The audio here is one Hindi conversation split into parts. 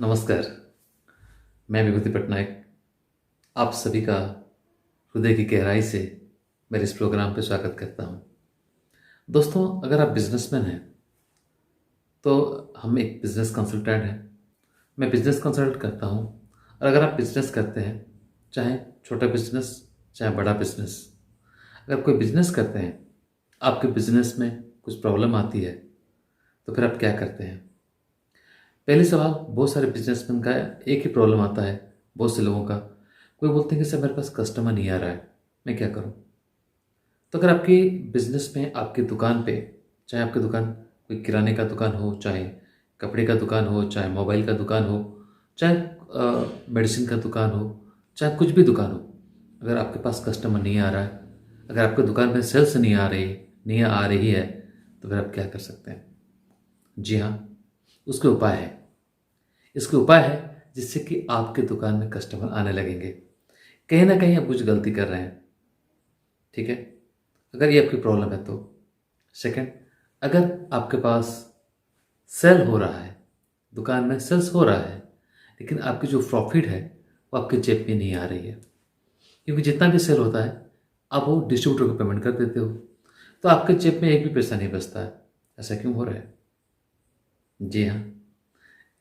नमस्कार। मैं विभूति पटनायक आप सभी का हृदय की गहराई से मेरे इस प्रोग्राम पे स्वागत करता हूँ। दोस्तों, अगर आप बिजनेसमैन हैं तो हम एक बिजनेस कंसल्टेंट हैं। मैं बिजनेस कंसल्ट करता हूँ। और अगर आप बिजनेस करते हैं, चाहे छोटा बिजनेस चाहे बड़ा बिजनेस, अगर कोई बिजनेस करते हैं, आपके बिजनेस में कुछ प्रॉब्लम आती है तो फिर आप क्या करते हैं? पहले सवाल, बहुत सारे बिजनेसमैन का एक ही प्रॉब्लम आता है। बहुत से लोगों का, कोई बोलते हैं कि सर मेरे पास कस्टमर नहीं आ रहा है, मैं क्या करूं? तो अगर आपकी बिजनेस में, आपकी दुकान पे, चाहे आपकी दुकान कोई किराने का दुकान हो, चाहे कपड़े का दुकान हो, चाहे मोबाइल का दुकान हो, चाहे मेडिसिन का दुकान हो, चाहे कुछ भी दुकान हो, अगर आपके पास कस्टमर नहीं आ रहा है, अगर आपकी दुकान में सेल्स नहीं आ रही है, तो फिर आप क्या कर सकते हैं? जी हाँ, उसके उपाय है। इसके उपाय है जिससे कि आपके दुकान में कस्टमर आने लगेंगे। कहीं ना कहीं आप कुछ गलती कर रहे हैं, ठीक है? अगर ये आपकी प्रॉब्लम है तो। सेकंड, अगर आपके पास सेल हो रहा है, दुकान में सेल्स हो रहा है, लेकिन आपकी जो प्रॉफिट है वो आपके जेब में नहीं आ रही है, क्योंकि जितना भी सेल होता है आप वो डिस्ट्रीब्यूटर को पेमेंट कर देते हो, तो आपके जेब में एक भी पैसा नहीं बचता है। ऐसा क्यों हो रहा है? जी हाँ,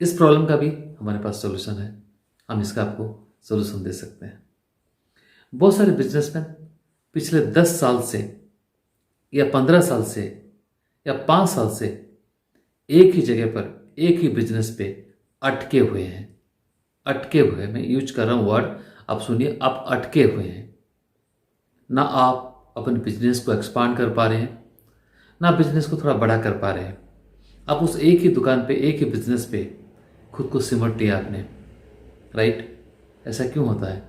इस प्रॉब्लम का भी हमारे पास सॉल्यूशन है। हम इसका आपको सॉल्यूशन दे सकते हैं। बहुत सारे बिजनेसमैन पिछले 10 साल से या 15 साल से या 5 साल से एक ही जगह पर, एक ही बिजनेस पे अटके हुए हैं। अटके हुए, मैं यूज कर रहा हूं वर्ड, आप सुनिए, आप अटके हुए हैं। ना आप अपने बिजनेस को एक्सपांड कर पा रहे हैं, ना बिजनेस को थोड़ा बड़ा कर पा रहे हैं। आप उस एक ही दुकान पे, एक ही बिजनेस पे खुद को सिमट लिया आपने, राइट? ऐसा क्यों होता है?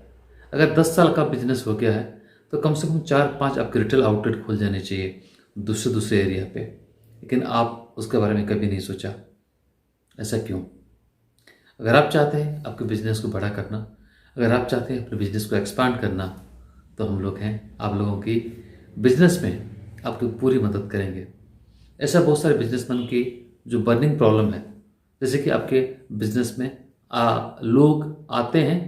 अगर 10 साल का बिजनेस हो गया है तो कम से कम 4-5 आपके रिटेल आउटलेट खुल जाने चाहिए दूसरे दूसरे एरिया पे, लेकिन आप उसके बारे में कभी नहीं सोचा। ऐसा क्यों? अगर आप चाहते हैं आपके बिजनेस को बड़ा करना, अगर आप चाहते हैं अपने बिजनेस को एक्सपांड करना, तो हम लोग हैं, आप लोगों की बिजनेस में आपकी पूरी मदद करेंगे। ऐसा बहुत सारे बिजनेसमैन की जो बर्निंग प्रॉब्लम है, जैसे कि आपके बिजनेस में लोग आते हैं,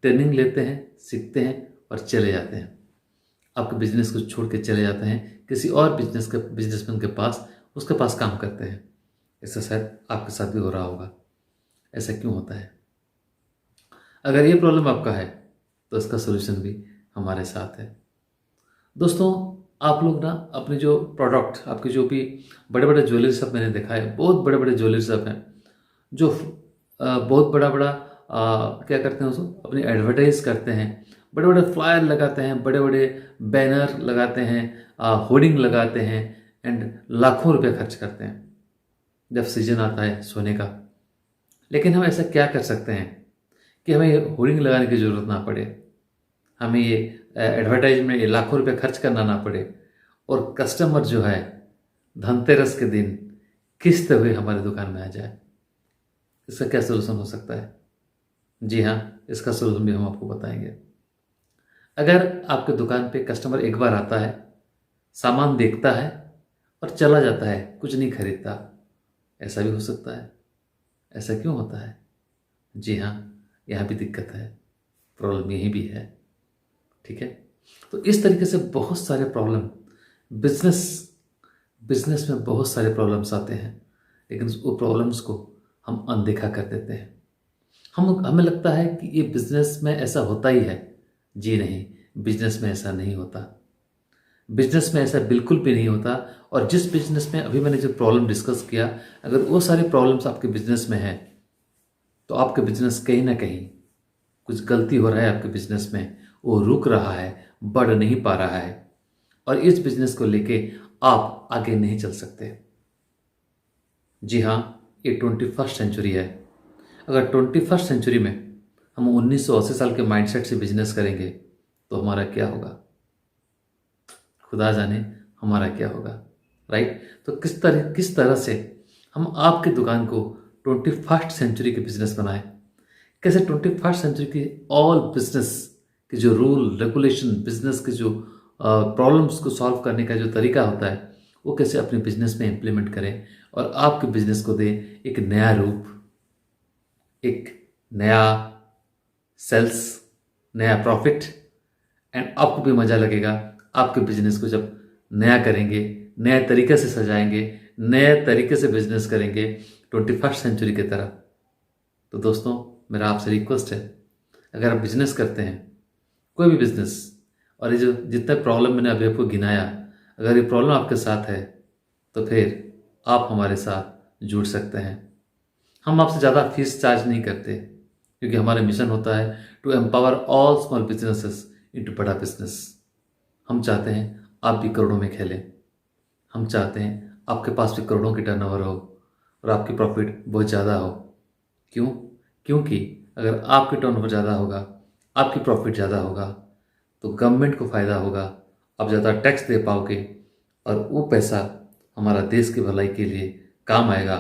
ट्रेनिंग लेते हैं, सीखते हैं और चले जाते हैं। आपके बिजनेस को छोड़ के चले जाते हैं किसी और बिजनेसमैन के पास, उसके पास काम करते हैं। ऐसा शायद आपके साथ भी हो रहा होगा। ऐसा क्यों होता है? अगर ये प्रॉब्लम आपका है तो इसका सोल्यूशन भी हमारे साथ है। दोस्तों, आप लोग ना अपने जो प्रोडक्ट, आपके जो भी बड़े बड़े ज्वेलरी शॉप मैंने देखा है, बहुत बड़े बड़े ज्वेलरी शॉप हैं जो बहुत बड़ा बड़ा क्या करते हैं, उसको अपनी एडवर्टाइज करते हैं, बड़े बड़े फ्लायर लगाते हैं, बड़े बड़े बैनर लगाते हैं, होर्डिंग लगाते हैं, एंड लाखों रुपए खर्च करते हैं जब सीजन आता है सोने का। लेकिन हम ऐसा क्या कर सकते हैं कि हमें होर्डिंग लगाने की ज़रूरत ना पड़े, हमें ये एडवर्टाइज में ये लाखों रुपए खर्च करना ना पड़े, और कस्टमर जो है धनतेरस के दिन किस्त हुए हमारी दुकान में आ जाए? इसका क्या सोल्यूशन हो सकता है? जी हाँ, इसका सोल्यूशन भी हम आपको बताएंगे। अगर आपके दुकान पे कस्टमर एक बार आता है, सामान देखता है और चला जाता है, कुछ नहीं खरीदता, ऐसा भी हो सकता है। ऐसा क्यों होता है? जी हाँ, यहाँ भी दिक्कत है, प्रॉब्लम यही भी है, ठीक है? तो इस तरीके से बहुत सारे प्रॉब्लम बिजनेस बिजनेस में बहुत सारे प्रॉब्लम्स आते हैं, लेकिन वो प्रॉब्लम्स को हम अनदेखा कर देते हैं। हमें लगता है कि ये बिजनेस में ऐसा होता ही है। जी नहीं, बिजनेस में ऐसा नहीं होता। बिजनेस में ऐसा बिल्कुल भी नहीं होता। और जिस बिजनेस में अभी मैंने जो प्रॉब्लम डिस्कस किया, अगर वो सारे प्रॉब्लम्स आपके बिजनेस में है तो आपके बिजनेस कहीं ना कहीं कुछ गलती हो रहा है, आपके बिजनेस में वो रुक रहा है, बढ़ नहीं पा रहा है, और इस बिजनेस को लेके आप आगे नहीं चल सकते। जी हाँ, ये 21st सेंचुरी है। अगर 21st सेंचुरी में हम 1980 साल के माइंडसेट से बिजनेस करेंगे तो हमारा क्या होगा? खुदा जाने हमारा क्या होगा, राइट? तो किस तरह से हम आपकी दुकान को 21st सेंचुरी के बिजनेस बनाएं, कैसे 21st सेंचुरी की ऑल बिजनेस के जो रूल रेगुलेशन, बिजनेस के जो प्रॉब्लम्स को सॉल्व करने का जो तरीका होता है, वो कैसे अपने बिजनेस में इम्प्लीमेंट करें और आपके बिजनेस को दे एक नया रूप, एक नया सेल्स, नया प्रॉफिट, एंड आपको भी मज़ा लगेगा। आपके बिजनेस को जब नया करेंगे, नए तरीके से सजाएंगे, नए तरीके से बिजनेस करेंगे 21st सेंचुरी की तरह। तो दोस्तों, मेरा आपसे रिक्वेस्ट है, अगर आप बिजनेस करते हैं, कोई भी बिजनेस, और ये जो जितना प्रॉब्लम मैंने अभी आपको गिनाया, अगर ये प्रॉब्लम आपके साथ है तो फिर आप हमारे साथ जुड़ सकते हैं। हम आपसे ज़्यादा फीस चार्ज नहीं करते, क्योंकि हमारा मिशन होता है to empower all small businesses into बड़ा बिजनेस। हम चाहते हैं आप भी करोड़ों में खेलें। हम चाहते हैं आपके पास भी करोड़ों की टर्नओवर हो और आपकी प्रॉफिट बहुत ज़्यादा हो। क्यों? क्योंकि अगर आपकी टर्नओवर ज़्यादा होगा, आपकी प्रॉफिट ज़्यादा होगा, तो गवर्नमेंट को फ़ायदा होगा, आप ज़्यादा टैक्स दे पाओगे और वो पैसा हमारा देश की भलाई के लिए काम आएगा।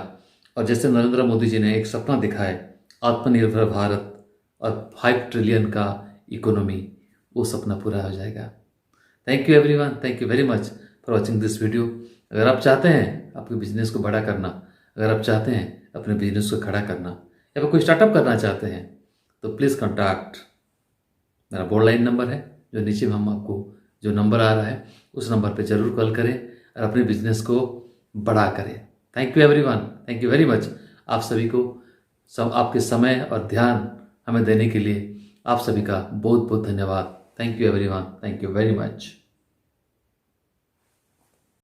और जैसे नरेंद्र मोदी जी ने एक सपना दिखा है, आत्मनिर्भर भारत और 5 ट्रिलियन का इकोनॉमी, वो सपना पूरा हो जाएगा। Thank you everyone, thank you very much for watching this video. अगर आप चाहते हैं अपने बिजनेस को बड़ा करना, अगर आप चाहते हैं अपने बिजनेस को खड़ा करना, या फिर कोई स्टार्टअप करना चाहते हैं, तो प्लीज़ कॉन्टैक्ट, मेरा बोर्ड लाइन नंबर है जो नीचे में हम आपको जो नंबर आ रहा है उस नंबर पे ज़रूर कॉल करें और अपने बिजनेस को बड़ा करें। Thank you everyone, thank you very much. आप सभी को आपके समय और ध्यान हमें देने के लिए आप सभी का बहुत बहुत धन्यवाद। Thank you everyone, thank you very much.